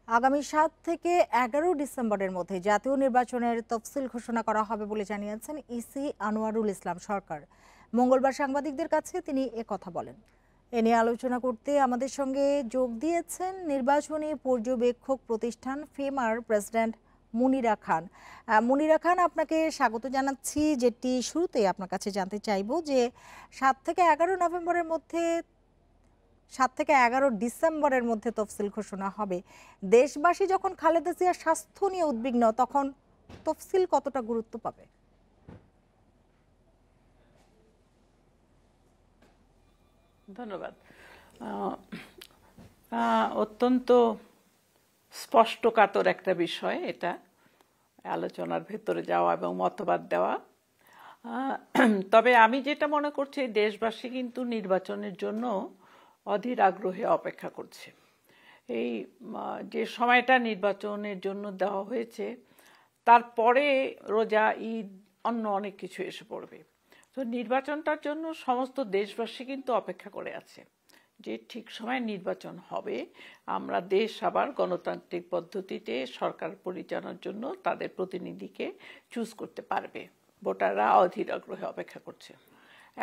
আগামী ৭ থেকে ১১ ডিসেম্বরের মধ্যে জাতীয় নির্বাচনের তফসিল ঘোষণা করা হবে বলে জানিয়েছেন ইসি আনোয়ারুল ইসলাম সরকার। মঙ্গলবার সাংবাদিকদের কাছে তিনি কথা বলেন। এ নিয়ে আলোচনা করতে আমাদের সঙ্গে যোগ দিয়েছেন নির্বাচনী পর্যবেক্ষক প্রতিষ্ঠান ফেমার প্রেসিডেন্ট মুনিরা খান। মুনিরা খান, আপনাকে স্বাগত জানাচ্ছি। যেটি শুরুতেই আপনার কাছে জানতে চাইব যে ৭ থেকে ১১ ডিসেম্বরের মধ্যে তফসিল ঘোষণা হবে। দেশবাসী যখন খালেদা জিয়ার স্বাস্থ্য নিয়ে উদ্বিগ্ন, তখন তফসিল কতটা গুরুত্ব পাবে? ধন্যবাদ। অত্যন্ত স্পষ্টকাতর একটা বিষয় এটা, আলোচনার ভেতরে যাওয়া এবং মতবাদ দেওয়া। তবে আমি যেটা মনে করছি, দেশবাসী কিন্তু নির্বাচনের জন্য অধীর আগ্রহে অপেক্ষা করছে। এই যে সময়টা নির্বাচনের জন্য দেওয়া হয়েছে, তারপরে রোজা, ঈদ, অন্য অনেক কিছু এসে পড়বে। তো নির্বাচনটার জন্য সমস্ত দেশবাসী কিন্তু অপেক্ষা করে আছে যে ঠিক সময় নির্বাচন হবে, আমরা দেশ আবার গণতান্ত্রিক পদ্ধতিতে সরকার পরিচালনার জন্য তাদের প্রতিনিধিকে চুজ করতে পারবে। ভোটাররা অধীর আগ্রহে অপেক্ষা করছে।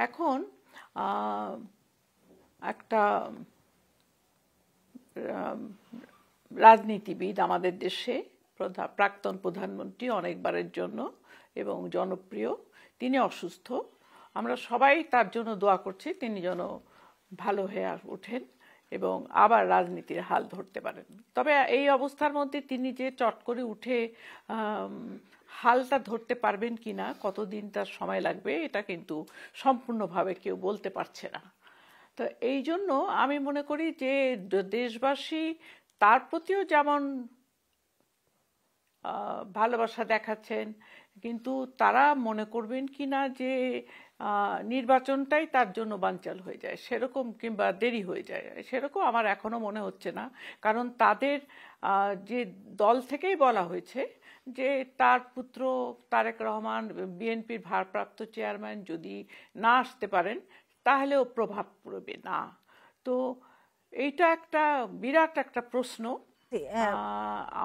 এখন একটা রাজনীতিবিদ আমাদের দেশে, প্রাক্তন প্রধানমন্ত্রী অনেকবারের জন্য এবং জনপ্রিয়, তিনি অসুস্থ। আমরা সবাই তার জন্য দোয়া করছি তিনি যেন ভালো হয়ে ওঠেন এবং আবার রাজনীতির হাল ধরতে পারেন। তবে এই অবস্থার মধ্যে তিনি যে চট করে উঠে হালটা ধরতে পারবেন কিনা, কতদিন তার সময় লাগবে, এটা কিন্তু সম্পূর্ণভাবে কেউ বলতে পারছে না। তো এই জন্য আমি মনে করি যে দেশবাসী তার প্রতিও যেমন ভালোবাসা দেখাচ্ছেন, কিন্তু তারা মনে করবেন কিনা যে নির্বাচনটাই তার জন্য বানচাল হয়ে যায় সেরকম, কিংবা দেরি হয়ে যায় সেরকম আমার এখনো মনে হচ্ছে না। কারণ তাদের যে দল থেকেই বলা হয়েছে যে তার পুত্র তারেক রহমান, বিএনপির ভারপ্রাপ্ত চেয়ারম্যান, যদি না আসতে পারেন তাহলেও প্রভাব পড়বে না। তো এইটা একটা বিরাট একটা প্রশ্ন।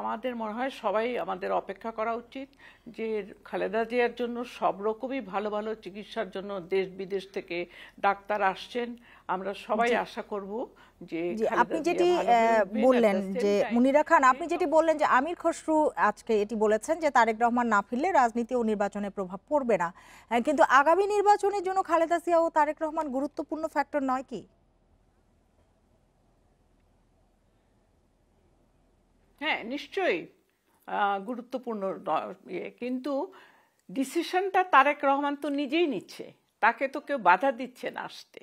আমাদের মনে হয় সবাই আমাদের অপেক্ষা করা উচিত যে খালেদা জিয়ার জন্য সব রকমই ভালো ভালো চিকিৎসার জন্য দেশ বিদেশ থেকে ডাক্তার আসছেন। আমরা সবাই আশা করব যে আপনি যেটি বললেন যে মুনিরা খান, আপনি যেটি বললেন যে আমির খসরু আজকে এটি বলেছেন যে তারেক রহমান না ফিরলে রাজনীতি ও নির্বাচনে প্রভাব পড়বে না, কিন্তু আগামী নির্বাচনের জন্য খালেদা জিয়া ও তারেক রহমান গুরুত্বপূর্ণ ফ্যাক্টর নয় কি? হ্যাঁ, নিশ্চয়ই গুরুত্বপূর্ণ, কিন্তু ডিসিশনটা তারেক রহমান তো নিজেই নিচ্ছে, তাকে তো কেউ বাধা দিচ্ছে না আসতে।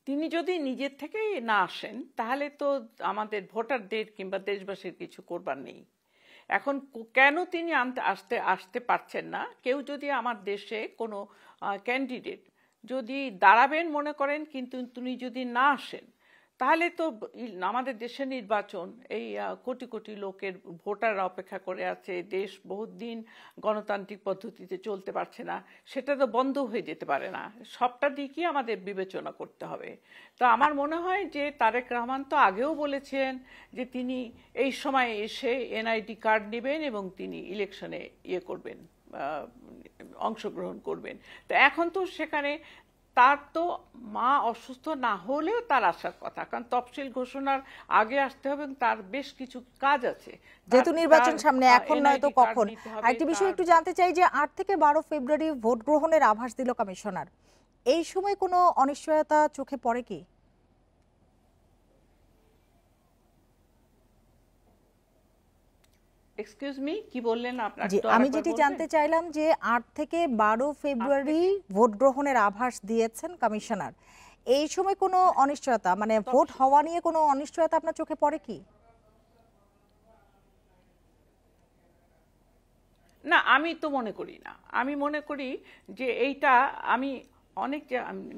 তিনি যদি নিজের থেকেই না আসেন তাহলে তো আমাদের ভোটারদের কিংবা দেশবাসীর কিছু করবার নেই। এখন কেন তিনি আসতে পারছেন না? কেউ যদি আমার দেশে কোনো ক্যান্ডিডেট যদি দাঁড়াবেন মনে করেন, কিন্তু তিনি যদি না আসেন, তাহলে তো আমাদের দেশের নির্বাচন, এই কোটি কোটি লোকের ভোটাররা অপেক্ষা করে আছে, দেশ বহুত দিন গণতান্ত্রিক পদ্ধতিতে চলতে পারছে না, সেটা তো বন্ধ হয়ে যেতে পারে না। সবটা দিকই আমাদের বিবেচনা করতে হবে। তো আমার মনে হয় যে তারেক রহমান তো আগেও বলেছেন যে তিনি এই সময় এসে এনআইডি কার্ড নেবেন এবং তিনি ইলেকশনে করবেন, অংশগ্রহণ করবেন। তো এখন তো সেখানে তার তো মা অসুস্থ না হলেও তার আসার কথা, কারণ তফসিল ঘোষণার আগে আসতে হবে, তার বেশ কিছু কাজ আছে, যেহেতু নির্বাচন সামনে, এখন নয় তো কখন। একটি বিষয় একটু জানতে চাই যে ৮ থেকে ১২ ফেব্রুয়ারি ভোট গ্রহণের আভাস দিল কমিশনার। এই সময় কোনো অনিশ্চয়তা চোখে পড়ে কি? এক্সকিউজ মি, কি বললেন আপনারা? আমি যেটি জানতে চাইলাম যে ৮ থেকে ১২ ফেব্রুয়ারি ভোট গ্রহণের আভাস দিয়েছেন কমিশনার। এই সময় কোনো অনিশ্চয়তা, মানে ভোট হওয়া নিয়ে কোনো অনিশ্চয়তা আপনার চোখে পড়ে কি? না, আমি তো মনে করি না। আমি মনে করি যে এইটা, আমি অনেক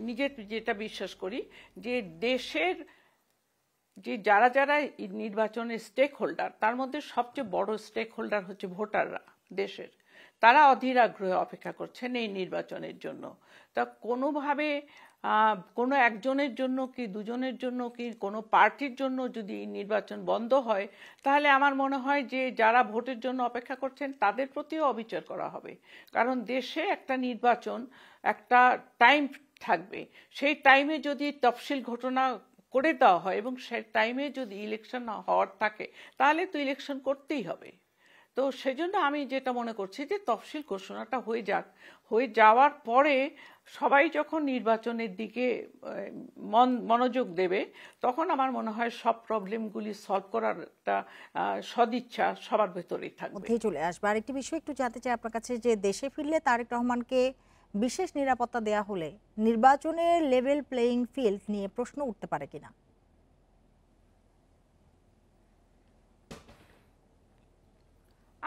নিজের যেটা বিশ্বাস করি যে দেশের যে যারা যারা নির্বাচনের স্টেক হোল্ডার, তার মধ্যে সবচেয়ে বড় স্টেক হোল্ডার হচ্ছে ভোটাররা দেশের। তারা অধীর আগ্রহে অপেক্ষা করছেন এই নির্বাচনের জন্য। তা কোনোভাবে কোনো একজনের জন্য কি দুজনের জন্য কি কোনো পার্টির জন্য যদি নির্বাচন বন্ধ হয়, তাহলে আমার মনে হয় যে যারা ভোটের জন্য অপেক্ষা করছেন তাদের প্রতিও অবিচার করা হবে। কারণ দেশে একটা নির্বাচন একটা টাইম থাকবে, সেই টাইমে যদি তফসিল ঘোষণা করে দেওয়া হয় এবং সেই টাইমে যদি ইলেকশন হওয়ার থাকে, তাহলে তো ইলেকশন করতেই হবে। তো সেজন্য আমি যেটা মনে করছি যে তফসিল ঘোষণাটা হয়ে যাক, হয়ে যাওয়ার পরে সবাই যখন নির্বাচনের দিকে মনোযোগ দেবে, তখন আমার মনে হয় সব প্রবলেমগুলি সলভ করার একটা সদিচ্ছা সবার ভেতরেই থাকবে। মধ্যেই চলে আসবে। আরেকটি বিষয় একটু জানতে চাই আপনার কাছে, যে দেশে ফিরলে তারেক রহমানকে বিশেষ নিরাপত্তা দেয়া হলে নির্বাচনের লেভেল প্লেয়িং ফিল্ড নিয়ে প্রশ্ন উঠতে পারে কিনা?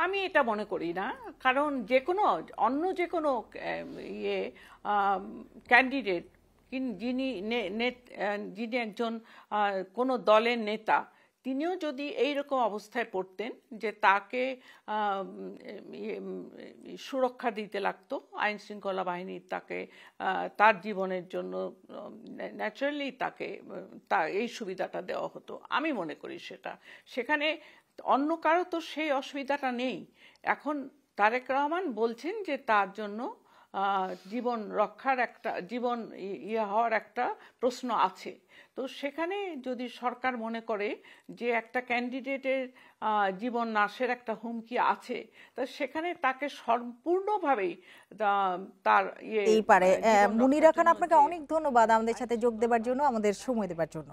আমি এটা মনে করি না, কারণ যে কোনো অন্য যে কোনো ইয়ে ক্যান্ডিডেট যিনি একজন কোনো দলের নেতা, তিনিও যদি এইরকম অবস্থায় পড়তেন যে তাকে সুরক্ষা দিতে লাগতো, আইন শৃঙ্খলা বাহিনী তাকে তার জীবনের জন্য ন্যাচারালি তাকে এই সুবিধাটা দেওয়া হতো, আমি মনে করি সেখানে অন্য কারো তো সেই অসুবিধাটা নেই। এখন তারেক রহমান বলছেন যে তার জন্য জীবন রক্ষার একটা জীবন হওয়ার একটা প্রশ্ন আছে। তো সেখানে যদি সরকার মনে করে যে একটা ক্যান্ডিডেটের জীবন নাশের একটা হুমকি আছে, তা সেখানে তাকে সম্পূর্ণভাবেই তার এই পারে। মুনিরা খান, আপনাকে অনেক ধন্যবাদ আমাদের সাথে যোগ দেওয়ার জন্য, আমাদের সময় দেওয়ার জন্য।